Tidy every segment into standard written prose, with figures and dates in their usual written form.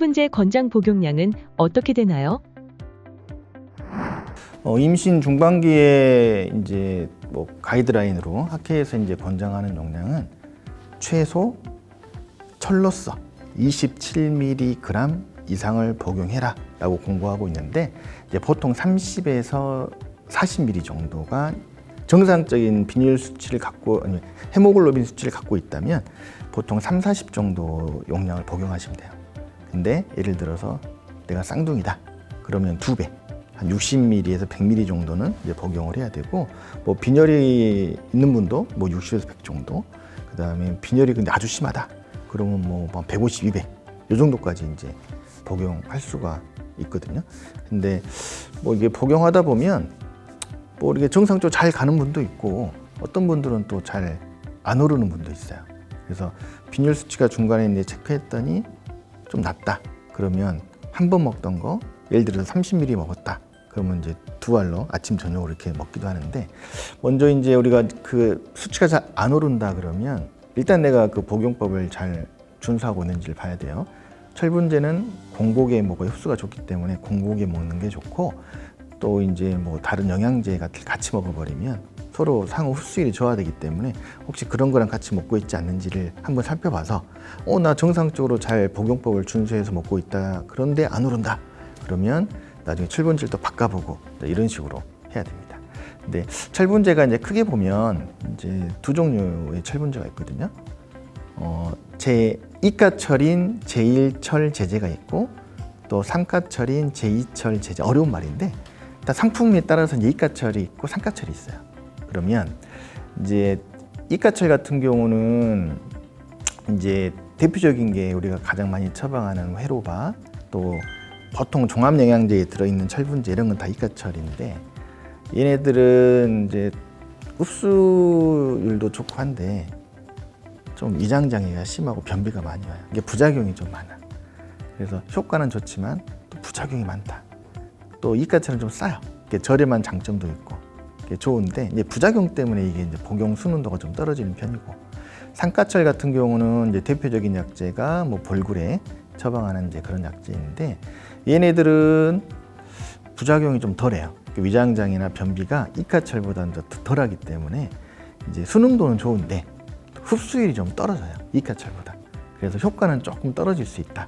철분제 권장 복용량은 어떻게 되나요? 임신 중반기에 이제 뭐 가이드라인으로 학회에서 이제 권장하는 용량은 최소 철로서 27mg 이상을 복용해라라고 공고하고 있는데, 이제 보통 30에서 40mg 정도가 정상적인 비닐 수치를 갖고, 아니 헤모글로빈 수치를 갖고 있다면 보통 3, 40 정도 용량을 복용하시면 돼요. 근데 예를 들어서 내가 쌍둥이다 그러면 2배, 한 60ml에서 100ml 정도는 이제 복용을 해야 되고, 뭐 빈혈이 있는 분도 뭐 60에서 100 정도, 그 다음에 빈혈이 근데 아주 심하다 그러면 뭐 150, 200 이 정도까지 이제 복용할 수가 있거든요. 근데 뭐 이게 복용하다 보면 뭐 이게 정상적으로 잘 가는 분도 있고, 어떤 분들은 또 잘 안 오르는 분도 있어요. 그래서 빈혈 수치가 중간에 이제 체크했더니 좀 낮다 그러면 한 번 먹던 거 예를 들어서 30ml 먹었다 그러면 이제 2알로 아침 저녁으로 이렇게 먹기도 하는데, 먼저 이제 우리가 그 수치가 잘 안 오른다 그러면 일단 내가 그 복용법을 잘 준수하고 있는지를 봐야 돼요. 철분제는 공복에 먹어 흡수가 좋기 때문에 공복에 먹는 게 좋고, 또 이제 뭐 다른 영양제 같이 먹어버리면 서로 상호 흡수율이 저하되기 때문에 혹시 그런 거랑 같이 먹고 있지 않는지를 한번 살펴봐서 나 정상적으로 잘 복용법을 준수해서 먹고 있다 그런데 안 오른다 그러면 나중에 철분제를 또 바꿔보고 이런 식으로 해야 됩니다. 근데 철분제가 이제 크게 보면 이제 두 종류의 철분제가 있거든요. 이가철인 제1철 제제가 있고, 또 삼가철인 제2철 제제. 어려운 말인데 일단 상품에 따라서 이제 이가철이 있고 삼가철이 있어요. 그러면 이제 이가철 같은 경우는 이제 대표적인 게 우리가 가장 많이 처방하는 회로바, 또 보통 종합영양제에 들어있는 철분제 이런 건 다 이가철인데, 얘네들은 이제 흡수율도 좋고 한데 좀 위장장애가 심하고 변비가 많이 와요. 이게 부작용이 좀 많아. 그래서 효과는 좋지만 또 부작용이 많다. 또 이가철은 좀 싸요. 이게 저렴한 장점도 있고 이게 좋은데, 이제 부작용 때문에 이게 이제 복용 순응도가 좀 떨어지는 편이고, 삼가철 같은 경우는 이제 대표적인 약제가 뭐 볼굴에 처방하는 이제 그런 약제인데, 얘네들은 부작용이 좀 덜해요. 위장장애나 변비가 이가철보다는 더 덜하기 때문에 이제 순응도는 좋은데 흡수율이 좀 떨어져요, 이가철보다. 그래서 효과는 조금 떨어질 수 있다.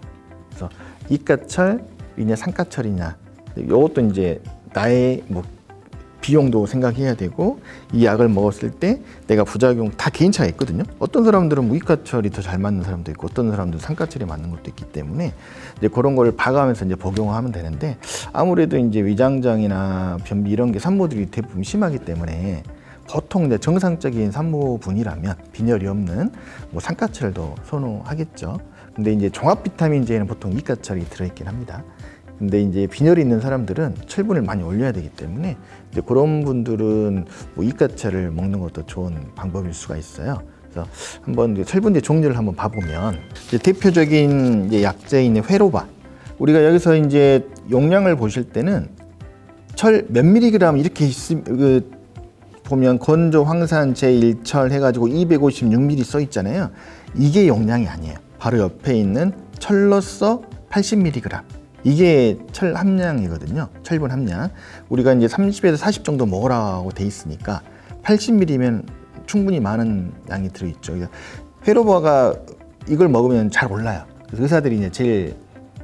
그래서 이가철이냐 삼가철이냐, 이것도 이제 나의 뭐 비용도 생각해야 되고, 이 약을 먹었을 때 내가 부작용 다 개인차가 있거든요. 어떤 사람들은 무이가철이 더 잘 맞는 사람도 있고, 어떤 사람들은 삼가철이 맞는 것도 있기 때문에 이제 그런 걸 봐가면서 이제 복용하면 되는데, 아무래도 이제 위장장애나 변비 이런 게 산모들이 대부분 심하기 때문에 보통 이제 정상적인 산모분이라면 빈혈이 없는 뭐 삼가철도 선호하겠죠. 근데 이제 종합 비타민제에는 보통 이가철이 들어있긴 합니다. 근데 이제 빈혈이 있는 사람들은 철분을 많이 올려야 되기 때문에 이제 그런 분들은 뭐 이가철을 먹는 것도 좋은 방법일 수가 있어요. 그래서 한번 철분제 종류를 한번 봐보면, 이제 대표적인 이제 약제인 회로바, 우리가 여기서 이제 용량을 보실 때는 철 몇 미리그램 이렇게 보면 건조 황산 제1철 해가지고 256ml 써 있잖아요. 이게 용량이 아니에요. 바로 옆에 있는 철로서 80mg. 이게 철 함량이거든요. 철분 함량. 우리가 이제 30에서 40 정도 먹으라고 돼 있으니까 80ml면 충분히 많은 양이 들어있죠. 회로바가 이걸 먹으면 잘 올라요. 그래서 의사들이 이제 제일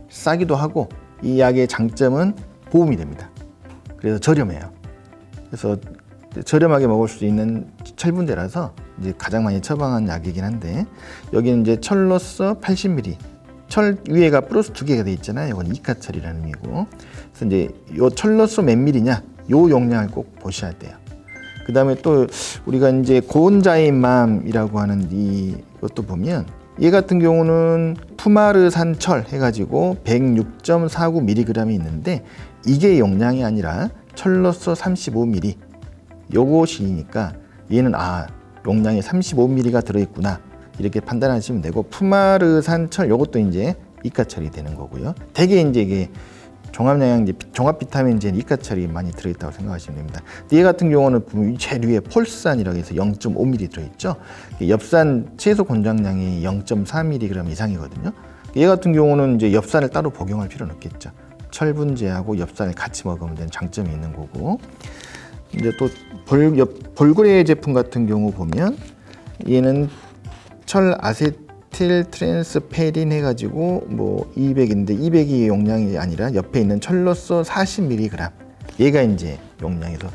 싸기도 하고, 이 약의 장점은 보험이 됩니다. 그래서 저렴해요. 그래서 저렴하게 먹을 수 있는 철분제라서 이제 가장 많이 처방한 약이긴 한데, 여기는 이제 철로서 80ml. 철 위에가 플러스 2개가 돼 있잖아요. 이건 이가철이라는 의미고. 그래서 이제 요 철로서 몇 밀이냐, 요 용량을 꼭 보셔야 돼요. 그 다음에 또 우리가 이제 고온자인맘이라고 하는 이것도 보면, 얘 같은 경우는 푸마르산철 해가지고 106.49mg이 있는데, 이게 용량이 아니라 철로서 35ml. 요것이니까 얘는 용량이 35ml가 들어있구나 이렇게 판단하시면 되고, 푸마르산철 요것도 이제 이가철이 되는 거고요. 대개 이제 이게 종합영양제, 종합비타민제는 이가철이 많이 들어있다고 생각하시면 됩니다. 얘 같은 경우는 제일 위에 폴산이라고 해서 0.5ml 들어있죠. 엽산 최소 권장량이 0.4mg 이상이거든요. 얘 같은 경우는 이제 엽산을 따로 복용할 필요는 없겠죠. 철분제하고 엽산을 같이 먹으면 되는 장점이 있는 거고. 이제 또 볼고래 제품 같은 경우 보면 얘는 철 아세틸 트랜스페린 해가지고 뭐 200인데 200이 용량이 아니라 옆에 있는 철로서 40mg. 얘가 이제 용량에서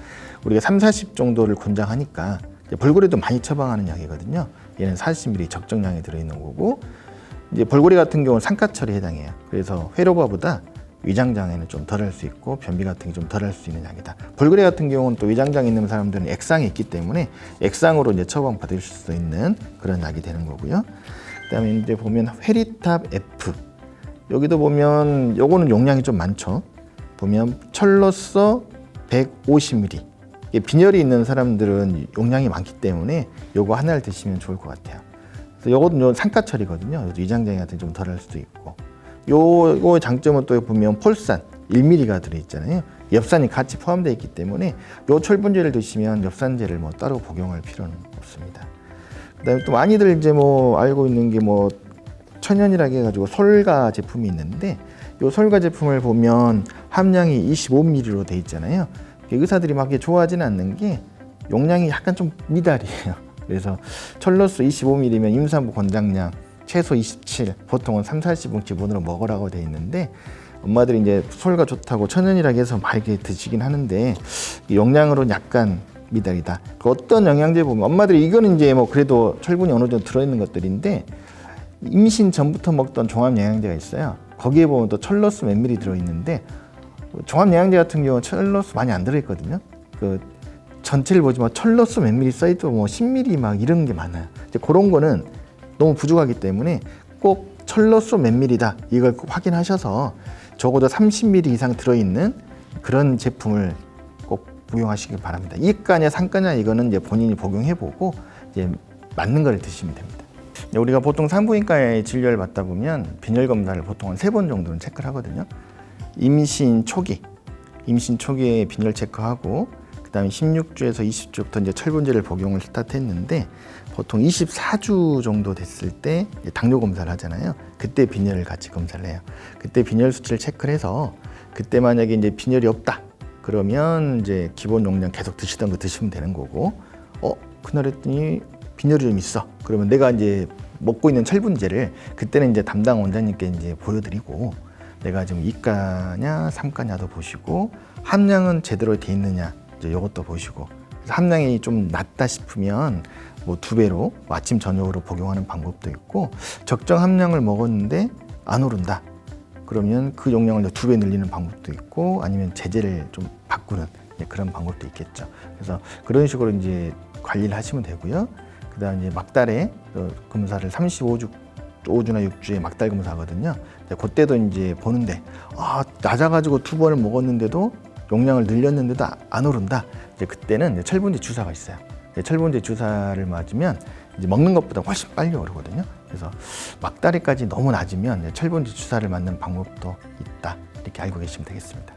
우리가 3, 40 정도를 권장하니까 볼고래도 많이 처방하는 약이거든요. 얘는 40mg 적정량이 들어있는 거고, 이제 볼고래 같은 경우는 산가철에 해당해요. 그래서 회로바보다 위장장애는 좀 덜 할 수 있고 변비 같은 게 좀 덜 할 수 있는 약이다. 볼고래 같은 경우는 또 위장장애 있는 사람들은 액상이 있기 때문에 액상으로 이제 처방 받을 수 있는 그런 약이 되는 거고요. 그다음에 이제 보면 회리탑 F, 여기도 보면 요거는 용량이 좀 많죠. 보면 철로서 150mg. 빈혈이 있는 사람들은 용량이 많기 때문에 요거 하나를 드시면 좋을 것 같아요. 그래서 요것도 산가철이거든요. 위장장애 같은 게 좀 덜 할 수도 있고. 요거 장점은 또 보면 폴산 1mg가 들어있잖아요. 엽산이 같이 포함되어 있기 때문에 요 철분제를 드시면 엽산제를 뭐 따로 복용할 필요는 없습니다. 그다음에 또 많이들 이제 뭐 알고 있는 게 뭐 천연이라고 해가지고 솔가 제품이 있는데, 요 솔가 제품을 보면 함량이 25mg로 돼 있잖아요. 의사들이 막 좋아하지는 않는 게 용량이 약간 좀 미달이에요. 그래서 철로스 25mg면 임산부 권장량 최소 27, 보통은 3, 40응 기본으로 먹으라고 돼 있는데, 엄마들이 이제 솔가 좋다고 천연이라고 해서 막 이렇게 드시긴 하는데 용량으로는 약간 미달이다. 그 어떤 영양제 보면 엄마들이 이거는 이제 뭐 그래도 철분이 어느 정도 들어있는 것들인데, 임신 전부터 먹던 종합 영양제가 있어요. 거기에 보면 또 철로스 몇 미리 들어있는데, 종합 영양제 같은 경우는 철로스 많이 안 들어있거든요. 그 전체를 보지만 철로스 몇 미리 써있고 뭐 10mg 막 이런 게 많아요. 이제 그런 거는 너무 부족하기 때문에 꼭 철로스 몇 미리다 이걸 꼭 확인하셔서 적어도 30mg 이상 들어있는 그런 제품을 꼭 복용하시길 바랍니다. 이가냐 상가냐 이거는 이제 본인이 복용해보고 이제 맞는 걸 드시면 됩니다. 우리가 보통 산부인과에 진료를 받다 보면 빈혈 검사를 보통 한 3번 정도는 체크를 하거든요. 임신 초기에 빈혈 체크하고, 그다음에 16주에서 20주부터 이제 철분제를 복용을 스타트했는데, 보통 24주 정도 됐을 때 당뇨 검사를 하잖아요. 그때 빈혈을 같이 검사를 해요. 그때 빈혈 수치를 체크를 해서 그때 만약에 이제 빈혈이 없다 그러면 이제 기본 용량 계속 드시던 거 드시면 되는 거고, 그날 했더니 빈혈이 좀 있어 그러면 내가 이제 먹고 있는 철분제를 그때는 이제 담당 원장님께 이제 보여드리고, 내가 지금 2가냐 3가냐도 보시고 함량은 제대로 돼 있느냐 이제 이것도 보시고, 함량이 좀 낮다 싶으면 뭐 2배로 아침 저녁으로 복용하는 방법도 있고, 적정 함량을 먹었는데 안 오른다 그러면 그 용량을 2배 늘리는 방법도 있고, 아니면 제제를 좀 바꾸는 그런 방법도 있겠죠. 그래서 그런 식으로 이제 관리를 하시면 되고요. 그다음 이제 막달에 검사를 35주나 6주에 막달 검사하거든요. 그때도 이제 보는데 낮아가지고 2번을 먹었는데도 용량을 늘렸는데도 안 오른다. 이제 그때는 이제 철분제 주사가 있어요. 철분제 주사를 맞으면 이제 먹는 것보다 훨씬 빨리 오르거든요. 그래서 막다리까지 너무 낮으면 철분제 주사를 맞는 방법도 있다. 이렇게 알고 계시면 되겠습니다.